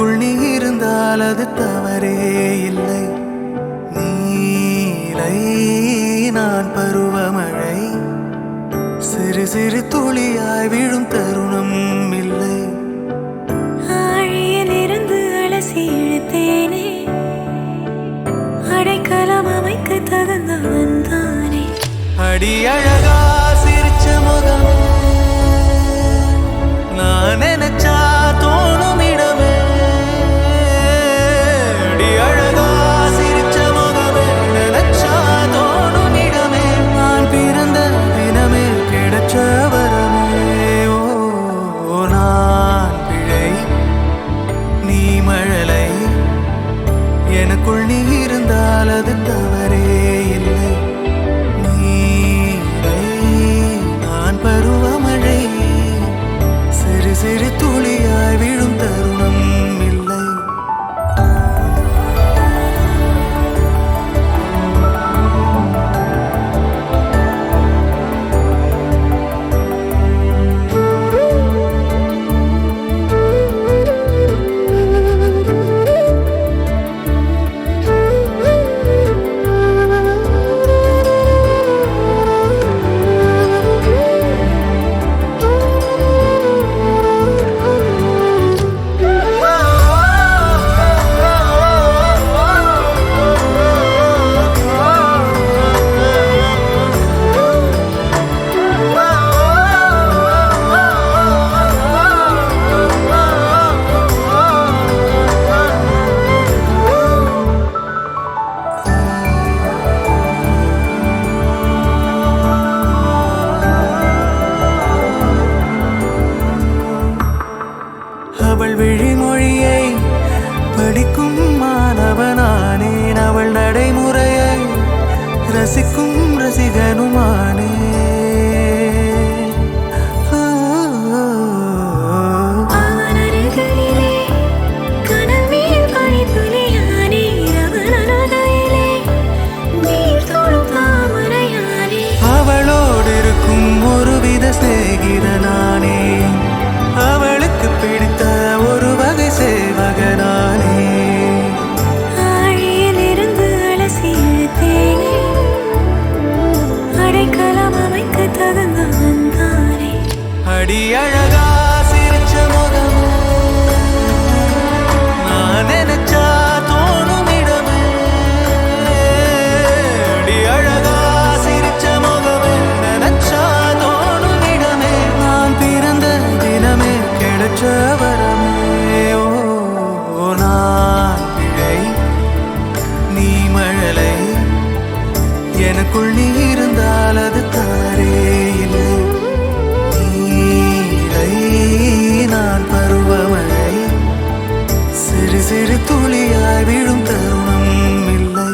எனக்குள் நீ இருந்தால் அது தவறே இல்லை. நீலை நான் பருவமழை, சிறு சிறு துளியாய் விழும் தருணம் இல்லை. ஆழியிலிருந்து அலசி இழுத்தேனே, அடைக்கலம் அமைக்க தகுந்தவன் தானே. அடி அழகா சிரிச்ச முகமே, நான் நினைச்சா தோணும் இடமே. அடி அழகா சிரிச்ச முகமே, நினைச்சா தோணும் இடமே. நான் பிறந்த தினமே கிடைச்ச வரமே. ஓ நான் பிழை, நீ மழலை, எனக்குள் நீ இருந்தால் அது தவறே இல்லை. பருவமழை, சிறு சிறு துளியாய் விழும் தருணம் இல்லை. அவள் விழிமொழியை படிக்கும் மாணவனானேன், அவள் நடைமுறையை ரசிக்கும் ரசிகனுமானே. அவளோடு இருக்கும் ஒருவித சிநேகிதனானே, அவளுக்கு பிடித்த ஒரு வகை சேவகனானே. ஆழியிலிருந்து அலசி இழுத்தேனே, அடைக்கலம் அமைக்க தகுந்தவன் தானே. அடி அழகா சிரிச்ச முகமே, நான் நினைச்சா தோணும் இடமே. அடி அழகா சிரிச்ச முகமே, நினைச்சா தோணும் இடமே. நான் பிறந்த தினமே கிடைச்ச வரமே. ஓ நான் பிழை, நீ மழலை, எனக்குள் நீ இருந்தால் அது தவறே இல்லை. நீலை நான் பருவமழை, சிறு சிறு துளியாய் விழும் தருணம் இல்லை.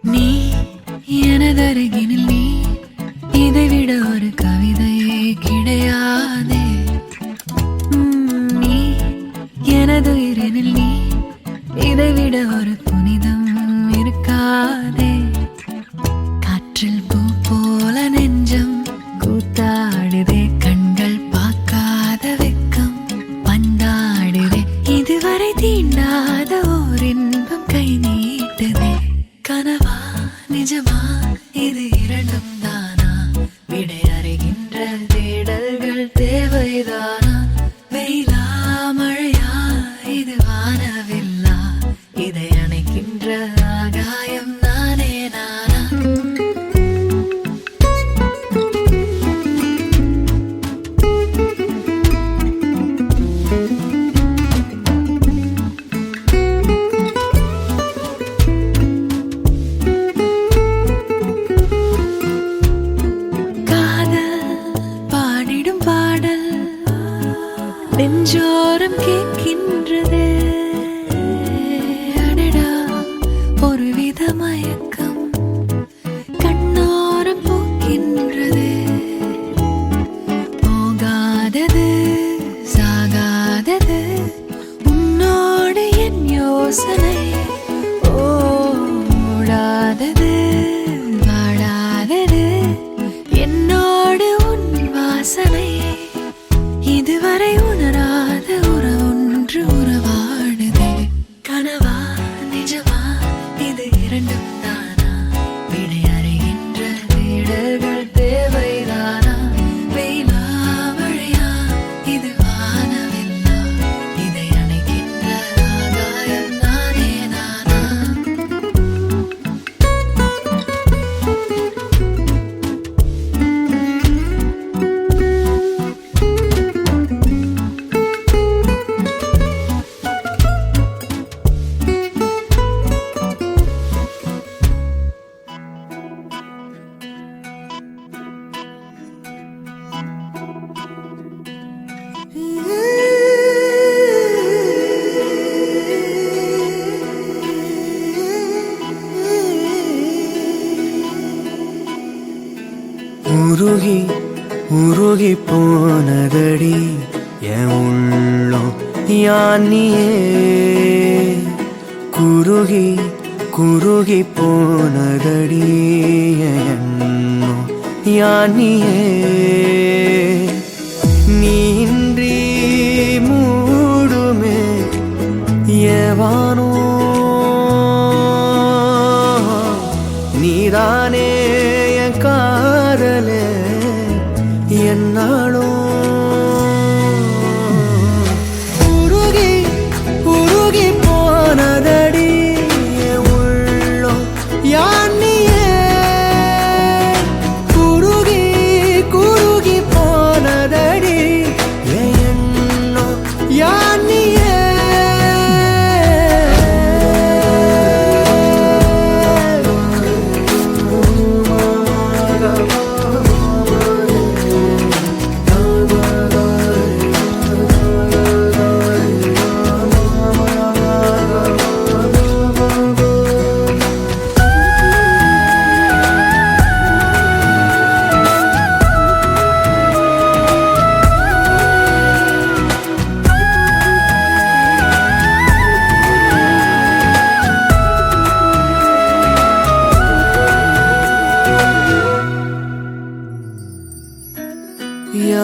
நீ எனதருகினில் நீ, இதைவிட ஒரு கவிதையே கிடையாதே. நீ எனதுயிரினில் நீ, இதைவிட ஒரு புனிதம் இருக்காதே. காற்றில் பூ போல நெஞ்சம் கூத்தாடுதே, கண்கள் பார்க்காத வெக்கம் பந்தாடுதே. இதுவரை தீண்டாத ஓர் இன்பம் கை நீட்டுதே. கனவா நிஜமா இது இரண்டும் தானா, விடை அறிகின்ற தேடல்கள் தேவைதானா. வெயிலா மழையா இது வானவில்லா, இதை அணைக்கின்ற ஆகாயம் நானே நானா. பாடல் நிஜமா இது இரண்டும் தானா விடையறைகின்ற வீடுகள் தேவைதானா வெயிலா மழையா இது வானவில்லா இதை அணைக்கின்ற ஆகாயம் நானே நானா உருகி உருகி போனதடி என் உள்ளம் யானியே குருகி குருகி போனதடி என் எண்ணம் யானியே நீன்றி மூடுமே ஏவானோ நீதானே என் காதலே என்னாலும் உருகி உருகி போனதடி என் உள்ளம் யானியே குருகி குருகி போனதடி என் எண்ணம் யானியே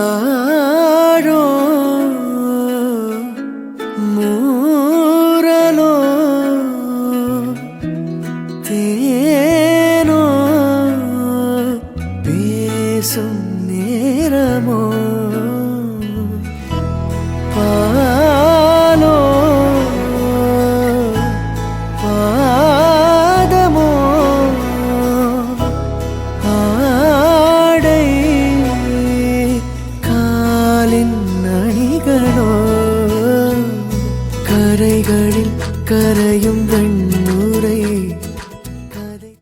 யாரோ மூரலோ தேனோ பேசும் நேரமோ பாலோ பாதமோ ஆடை காலின் அணிகளோ கரைகளில் கரையும் வெண்ணுரை கதை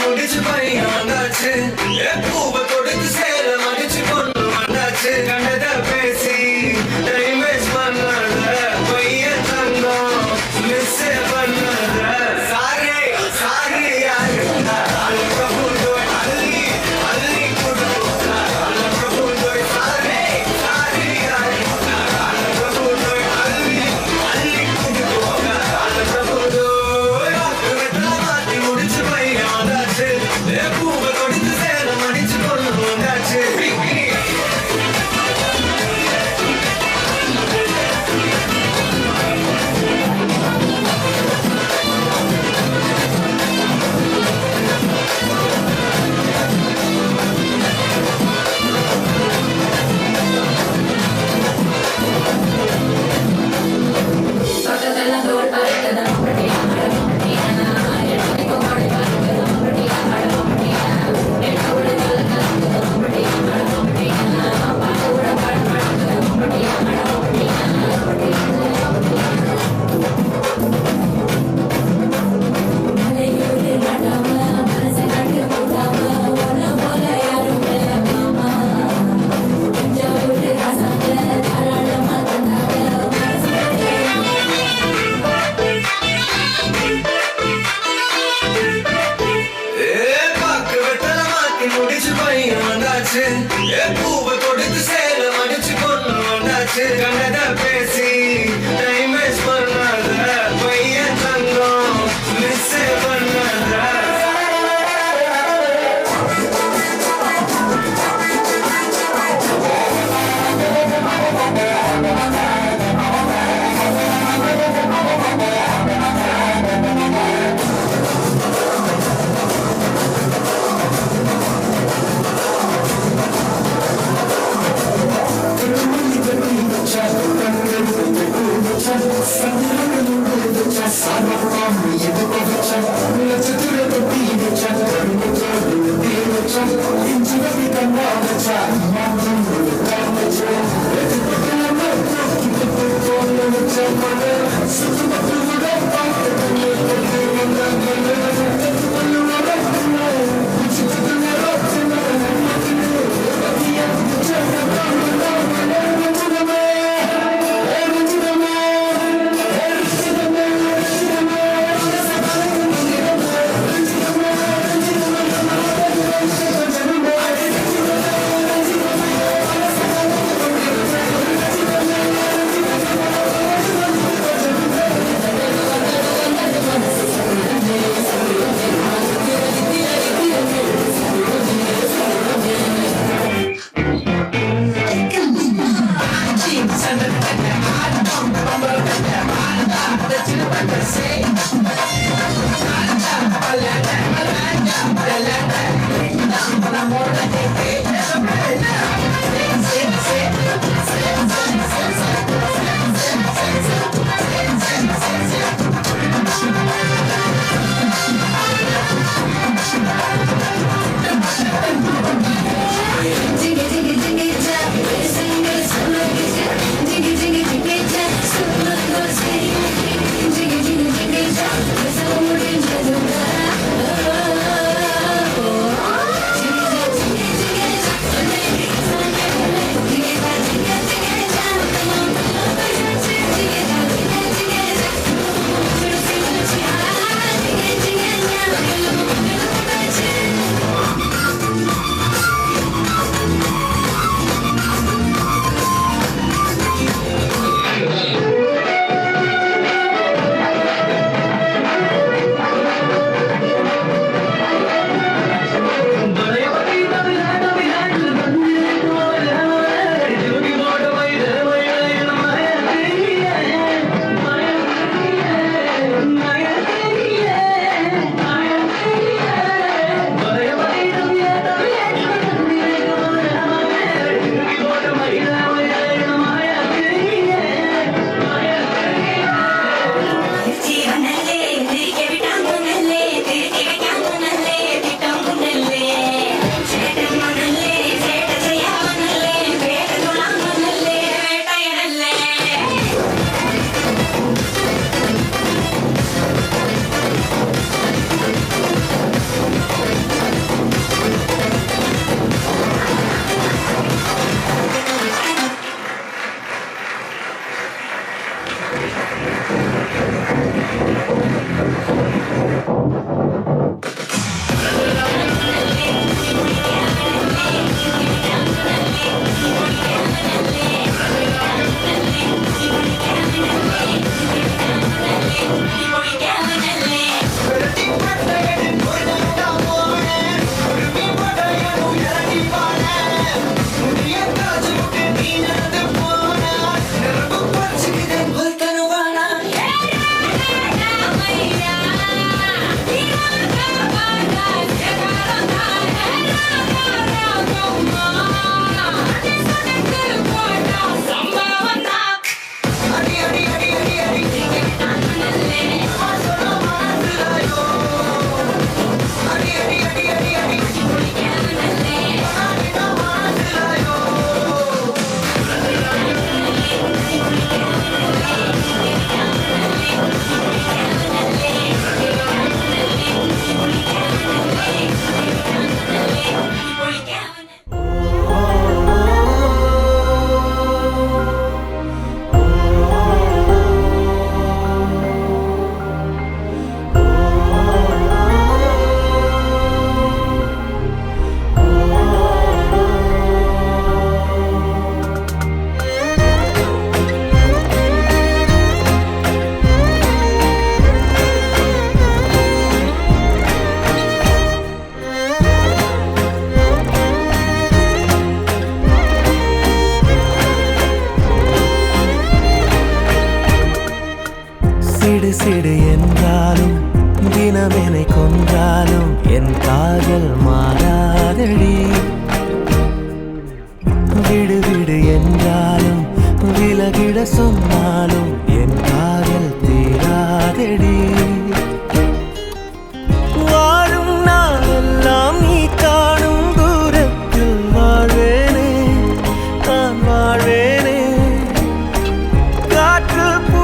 முடிச்சு பையாண்டாச்சு பூவை தொடுத்து சேர மடிச்சு கொண்டு வந்தாச்சு கண்டத பேசி டைம் வேஸ்ட் பண்ணாத பையன் தங்கம் மிஸ் பண்ணாத சாரி சாரி சிடு சிடு என்றாலும் தினமெனை கொன்றாலும் என் காதல் மாறாதடி. விடு விடு என்றாலும் விலகிட சொன்னாலும் என் காதல் தீராதடி. வாழும் நாளெல்லாம் நீ காணும் தூரத்தில் வாழ்வேனே, நான் வாழ்வேனே. காற்று பூ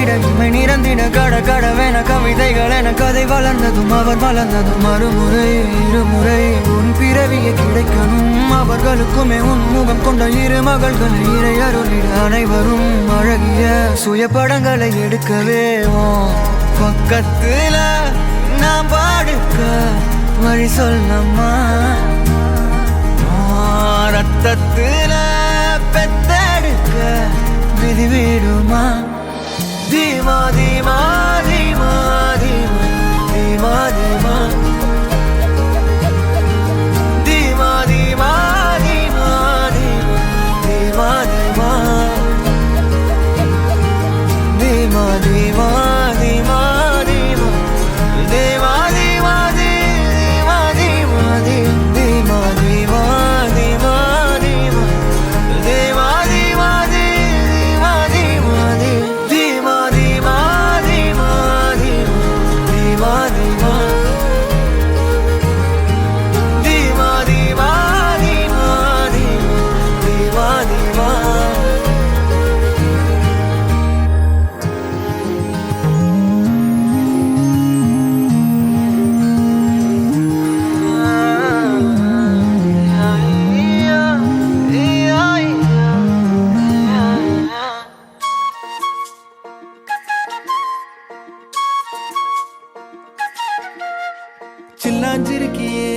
கரையிட இமை நிறந்திட கடவென கவிதைகள் என கதை வளர்ந்ததும் அவர் வளர்ந்ததும் மறுமுறை இருமுறை உன் பிறவியை கிடைக்கணும் அவர்களுக்குமே உன் முகம் கொண்ட இரு மகள்களை இறை அருளிட அனைவரும் அழகிய சுய படங்களை எடுக்கவே பக்கத்துல நாம் பாடுக்க வழி சொல்லம்மா ரத்தத்துல பெத்தெடுக்க விதி விடுமா தீமா தீமா தீமா தீமா தீமா தீமா தீமா தீமா தீமா தீமா தீமா தீமா தீமா சில்லாஞ்சிருக்கியே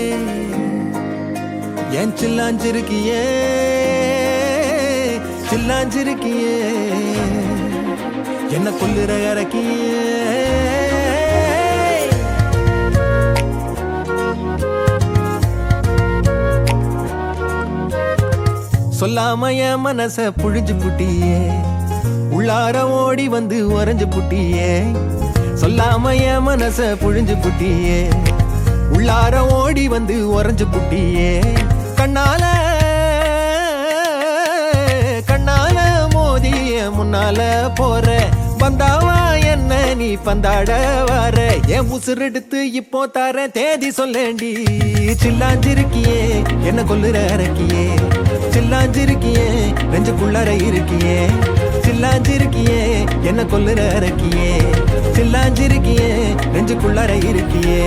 ஏன் சில்லாஞ்சிருக்கியே சில்லாஞ்சிருக்கியே என்ன கொல்லுற இறக்கியே சொல்லாம என் மனச புழிஞ்சு புட்டியே உள்ளார ஓடி வந்து உறைஞ்சு புட்டியே சொல்லாம என் மனச புழிஞ்சு புட்டியே உள்ளார ஓடி வந்து உறைஞ்சு புட்டியே கண்ணால கண்ணால மோதிய முன்னால போற வந்தாவா என்ன நீ பந்தாட வர என் உசுரெடுத்து இப்போ தர தேதி சொல்லேண்டி சில்லாஞ்சிருக்கியே என்ன கொல்லுற இறக்கியே சில்லாஞ்சிருக்கியே நெஞ்சுக்குள்ளற இருக்கியே சில்லாஞ்சிருக்கியே என்ன கொல்லுற இறக்கியே சில்லாஞ்சிருக்கியே நெஞ்சுக்குள்ளற இருக்கியே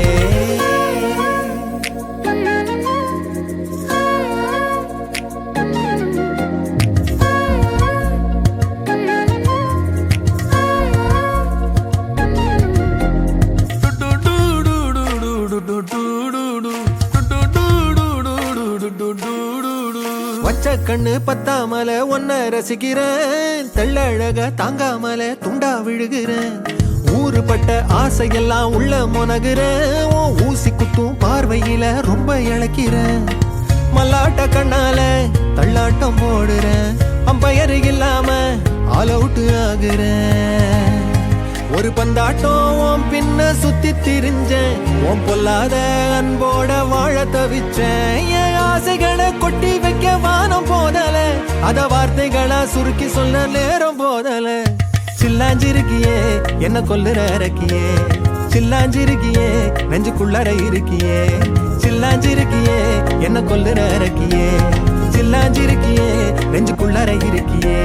வச்ச கண்ணு பத்தாமல ஒன்ன ரசிக்கிறேன் தெள்ளழக தாங்காமல துண்டா விழுகிறேன் ஊறுபட்ட ஆசையெல்லாம் உள்ள முனகுறேன் ஊசி குத்தும் பார்வையில ரொம்ப இழக்கிறேன் மல்லாட்ட கண்ணால தள்ளாட்டம் போடுறேன் அம்பயரு இல்லாம ஆல் அவுட் ஆகுறேன் ஒரு பந்தாட்டம் பின்ன சுத்தி திரிஞ்சேன் உன் பொல்லாத அன்போட வாழ தவிச்சேன் என் ஆசைகளை கொட்டி வைக்க வானம் போதல அத வார்த்தைகளா சுருக்கி சொல்ல நேரம் போதல சில்லாஞ்சிருக்கியே என்ன கொல்லுற இறக்கியே சில்லாஞ்சிருக்கியே நெஞ்சுக்குள்ளற இருக்கியே சில்லாஞ்சிருக்கியே என்ன கொல்லுற இறக்கியே சில்லாஞ்சிருக்கியே நெஞ்சுக்குள்ளற இருக்கியே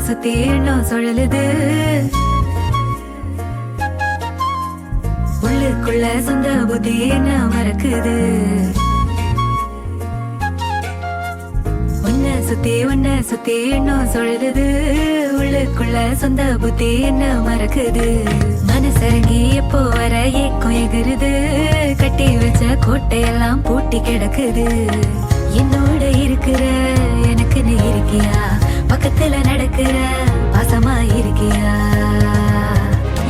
சுத்தி எண்ணம் சுழலுது உள்ளுக்குள்ள சொந்த புத்தி என்ன மறக்குது உன்ன சுத்தி எண்ணம் சுழலுது உள்ளுக்குள்ள சொந்த புத்தி என்ன மறக்குது மனசரங்கி எப்போ வர ஏக்கம் எகுருது கட்டி வச்ச கோட்டையெல்லாம் பூட்டி கிடக்குது என்னோட இருக்கிற எனக்குன்னு இருக்கியா பக்கத்துல நடக்கிற பாசமா இருக்கியா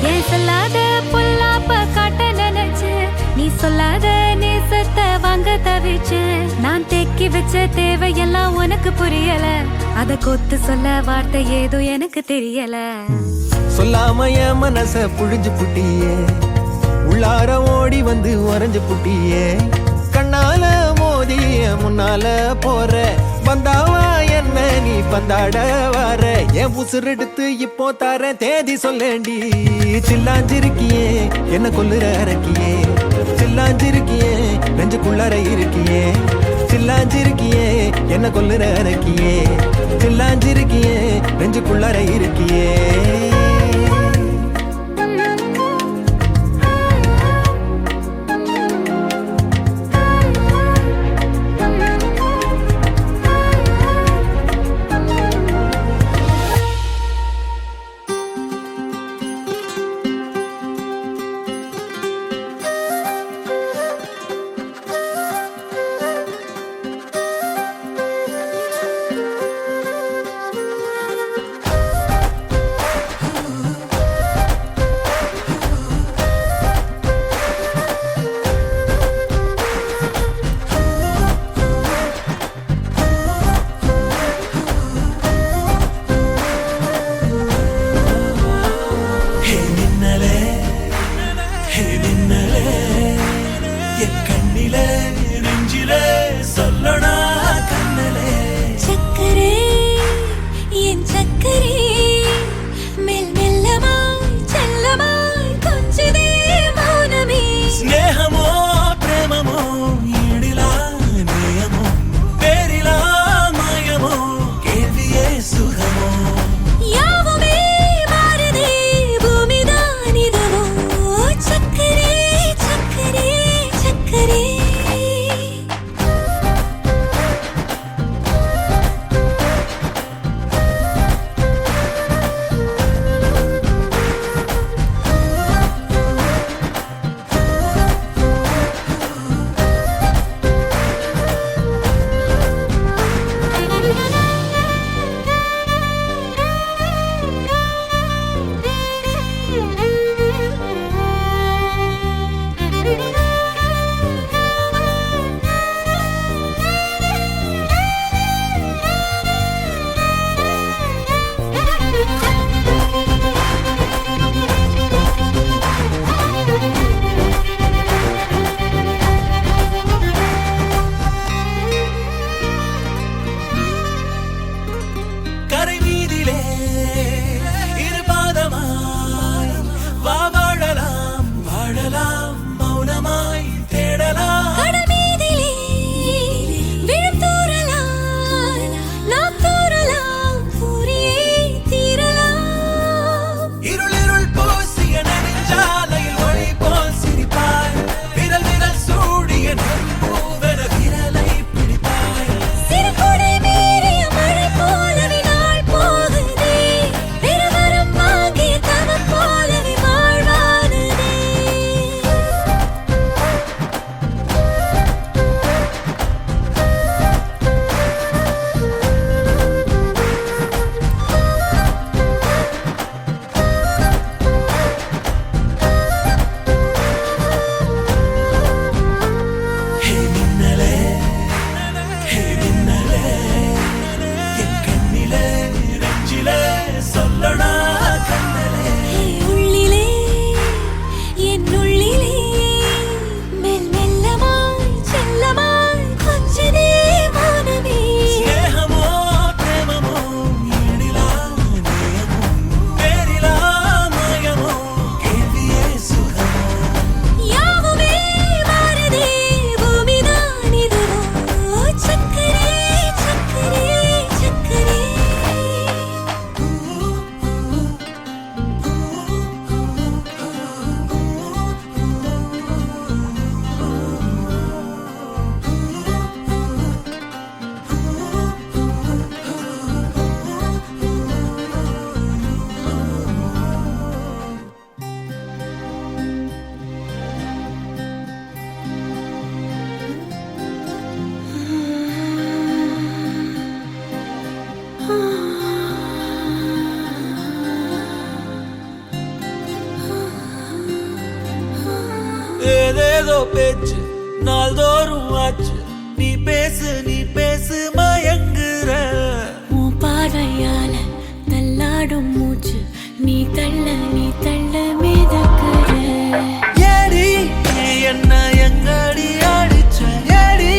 ஏன் சொல்லாத பொல்லாப்ப காட்ட நினைச்சு நீ சொல்லாத நேசத்தை வாங்க தவிச்சு நான் தேக்கி வச்ச தேவையெல்லாம் உனக்கு புரியல அத கொத்து சொல்ல வார்த்தை ஏதோ எனக்கு தெரியல சொல்லாம என் மனச புழிஞ்சு புட்டியே உள்ளார ஓடி வந்து உறைஞ்சு புட்டியே கண்ணால மோதி முன்னால போற வந்தாவா என்ன நீ பந்தாட வர என் உசுரெடுத்து இப்போ தர தேதி சொல்லேண்டி சில்லாஞ்சிருக்கியே என்ன கொல்லுற அரக்கியே சில்லாஞ்சிருக்கியே நெஞ்சுக்குள்ளற இருக்கியே சில்லாஞ்சிருக்கியே என்ன கொல்லுற அரக்கியே சில்லாஞ்சிருக்கியே நெஞ்சுக்குள்ளற இருக்கியே ஏதோ பேச்சு நாள்தோறும் ஆச்சு நீ பேசு மயங்குற உன் பார்வையால தள்ளாடும் மூச்சு நீ தள்ள மிதக்குற ஏடி என்ன எங்கடி அடிச்ச ஏடி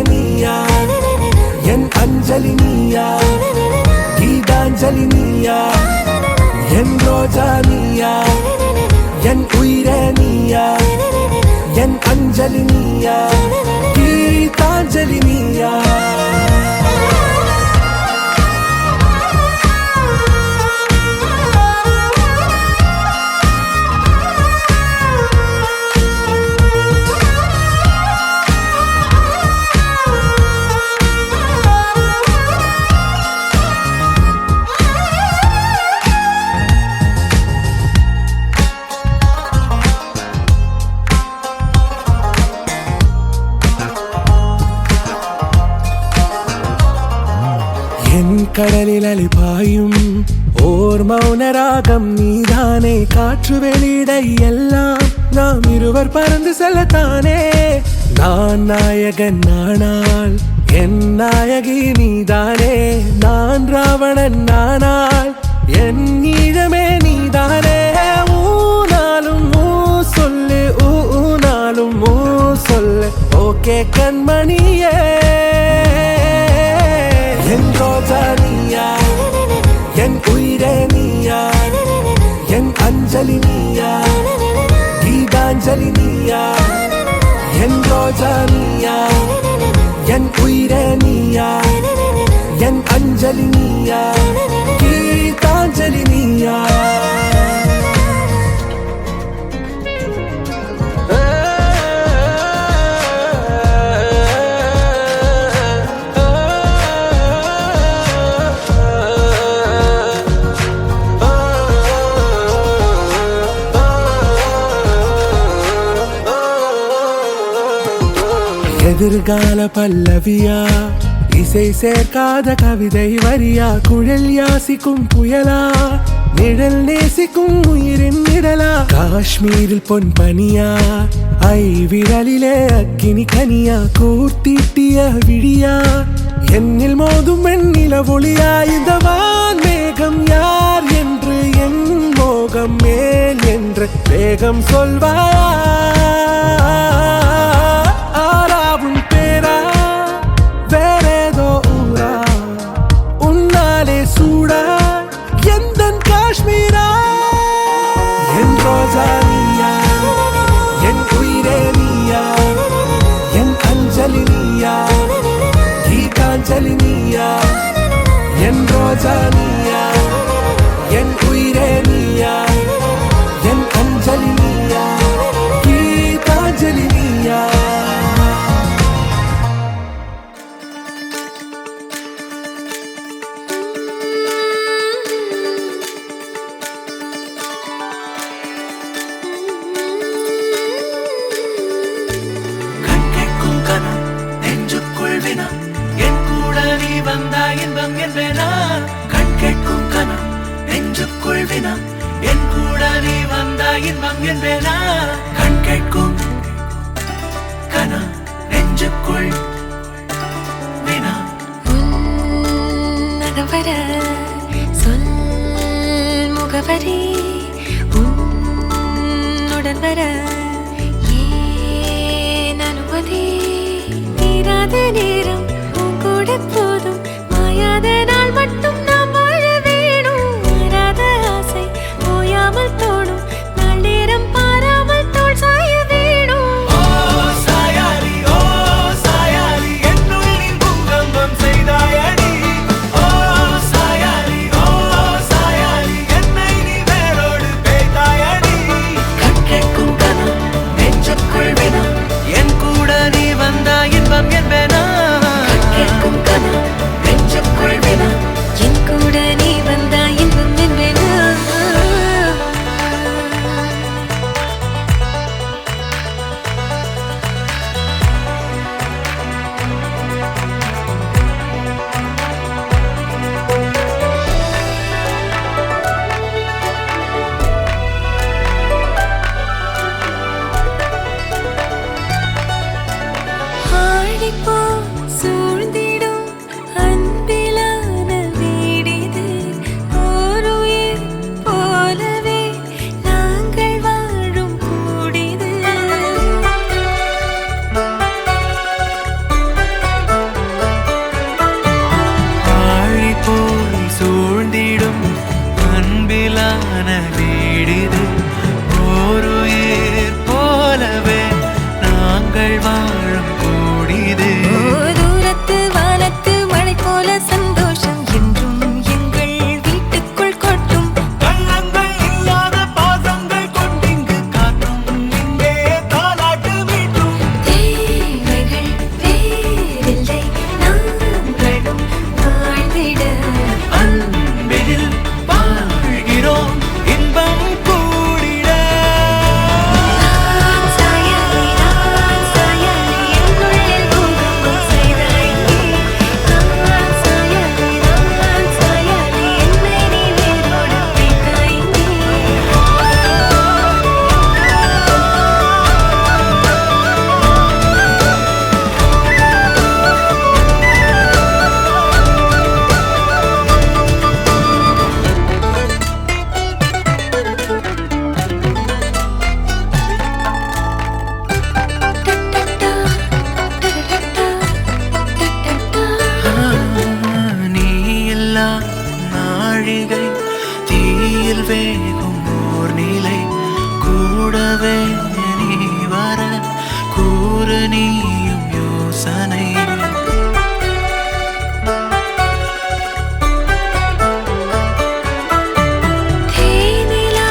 நீயா என் அஞ்சலி நீயா கீதாஞ்சலி நீயா என் ரோஜா நீயா என் உயிரே நீயா என் அஞ்சலி நீயா கீதாஞ்சலி நீயா என் கடலில் அலிபாயும் ஓர் மௌனராகம் நீதானே காற்று வெளியிட எல்லாம் நாம் இருவர் பறந்து செல்லத்தானே நான் நாயகன் நானால் என் நாயகி நீதானே நான் ராவணன் நானால் என் ஈழமே நீதானே ஊனாலும் ஊ சொல்லு ஊனாலும் ஊ சொல்லு ஓகே கண்மணியே என் ரோஜா நீயா என் உயிரே நீயா என் அஞ்சலி நீயா கீதாஞ்சலி நீயா என் ரோஜா நீயா என் உயிரே நீயா என் அஞ்சலி நீயா கீதாஞ்சலி நீயா எதிர்கால பல்லவியா இசை சேர்க்காத கவிதை வரியா குழல் யாசிக்கும் புயலா நிழல் நேசிக்கும் உயிரின் நிழலா காஷ்மீரில் பொன் பனியா ஐ விரலிலே அக்கினி கனியா கூர்த்தீட்டிய விழியா என்னில் மோதும் வெண்ணில ஒளியா இந்த வான் மேகம் யார் என்று என் மோகம் மேல் என்று வேகம் சொல்வாயா காஷ்மீரா என் ரோஜா நீயா என் உயிரே நீயா என் அஞ்சலி நீயா கீதாஞ்சலி நீயா என் ரோஜா நீயா என் உயிரே நீயா என் அஞ்சலி நீயா கீதாஞ்சலி நீயா இன்பம் என்பேனா கண் கேட்கும் கனம் நெஞ்சுக்குள் வினா என் கூட நீ வந்தா இன்பம் என்பேனா கண் கேட்கும் கனம் நெஞ்சுக்குள் வினா உன்னகவர சொல் முகவரி உன்னுடன் வர ஏன் அனுமதி தீராத நேரம் கூட போதும் மாயாத நாள் மட்டும் நாம் வாழ வேணும் மாறாத ஆசை ஓயாமல் தோணும் நாள் நேரம் பாராமல் தோல் சாய வேணும் சாயாரி என்னுள் நீ பூகம்பம் செய்தாயடி சாயாரி என்னை நீ வேரோடு பேய்த்தாயடி கண் கேட்கும் கனம் நெஞ்சுக்குள் வினா என் கூட நீ வந்தா இன்பம் என்பேனா வேகும் ஓர் நிலை கூடவே நீ வர கூறு நீயும் யோசனை தேனிலா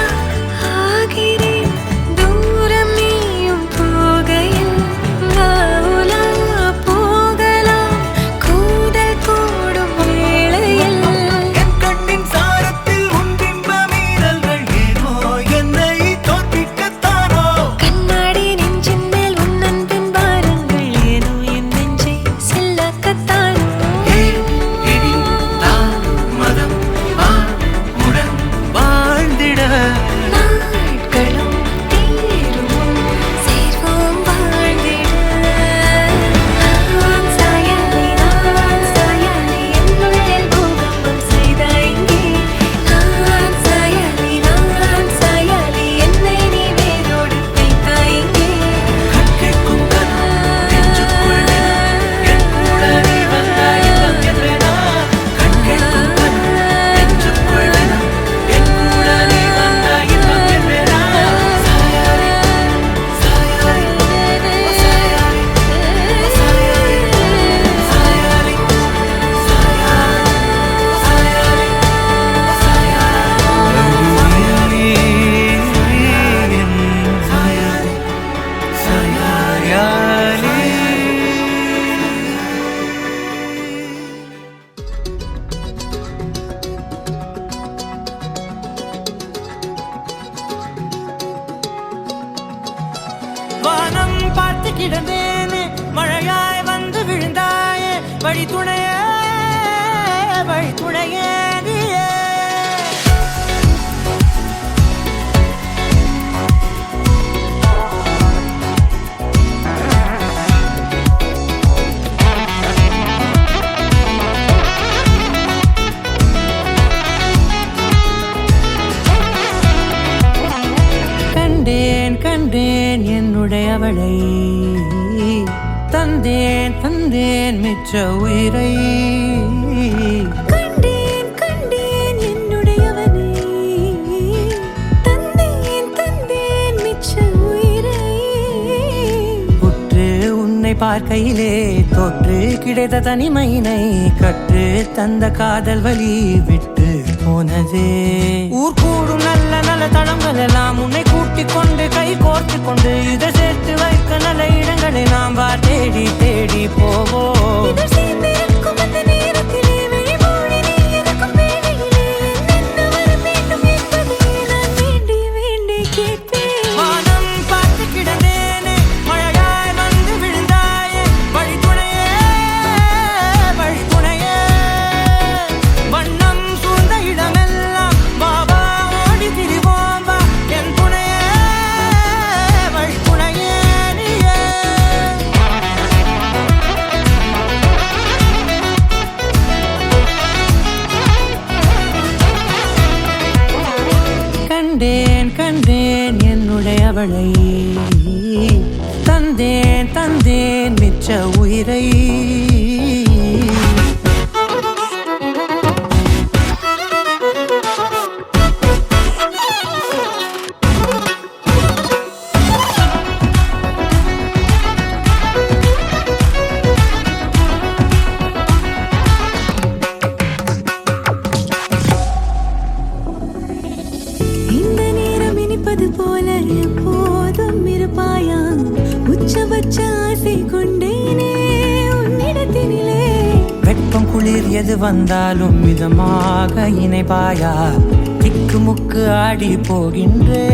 ஆகிறேன் தூரம் நீயும் போகையில் வாவுலா போகலாம் கூடல் கூடும் வேளையில் என் கண்ணின் சாரத்தில் உன் பிம்ப மீறல்கள் ஏனோ என்னை தோற்பிக்கத்தானோ கண்ணாடி நெஞ்சின் மேல் உன் அன்பின் பாரங்கள் ஏனோ என் நெஞ்சை செல்லாக்கத்தானோ இனி தாமதம் உடன் வாழ்ந்திட நாட்களும் தீரும் சேர்வோம் வாழ்ந்திட நான் சாயலை என்னுள்ளே பூகம்பம் செய்தாய் இங்கே நான் சாயலை என்னை நீ வேரோடு வைத்தாய் இங்கே கேட்கும் நெஞ்சுக்குள் என் கூட நீ வந்தாய் என்றேனா கண் கேட்கும் நெஞ்சுக்குள் என் கூட நீ வந்தாய் என்றேனா சாயாரி சாயாரி சாயாரி சாயாரி வானம் பார்த்து கிடந்தேனே மழையாய் வந்து விழுந்தாயே வழி துணையே நீயே கண்டேன் என்னுடையவளை தந்தேன் மிச்ச உயிரை கண்டேன் என்னுடையவனை தந்தேன் மிச்ச உயிரை உற்று உன்னை பார்க்கையிலே தொற்று கிடைத்த தனிமையினை கற்று தந்த காதல் வழி விட்டு போனதே ஊர் கூடும் நல்ல நல்ல தளங்கள் எல்லாம் உன்னை கூட்டிக் கொண்டு கை கோர்த்து கொண்டு இதை சேர்த்து வைக்க நல்ல இடங்களை நாம் தேடி தேடி போவோம் இதழ் சேர்ந்திருக்கும் அந்த நேரத்திலே விழிமூடி நீ இருக்கும் வேளையிலே என்னென்ன வர வேண்டும் என்பதை நான் வேண்டி கேட்பேன் வானம் பார்த்து கிடந்தேனே மழையாய் வந்து விழுந்தாயே வழி துணையே வண்ணம் சூழ்ந்த இடமெல்லாம் பாபா ஓடி திரிவோம் வா என் துணையே வழி துணையே நீயே கண்டேன் என்னுடையவளை தந்தேன் மிச்ச உயிரை இந்த நேரம் இனிப்பது போல எப்போதும் இருப்பாயா உச்சபட்ச ஆசை கொண்டேனே உன்னிடத்தினிலே வெப்பம் குளிர் எது வந்தாலும் மிதமாக இணைப்பாயா திக்கு முக்கு ஆடி போகின்றே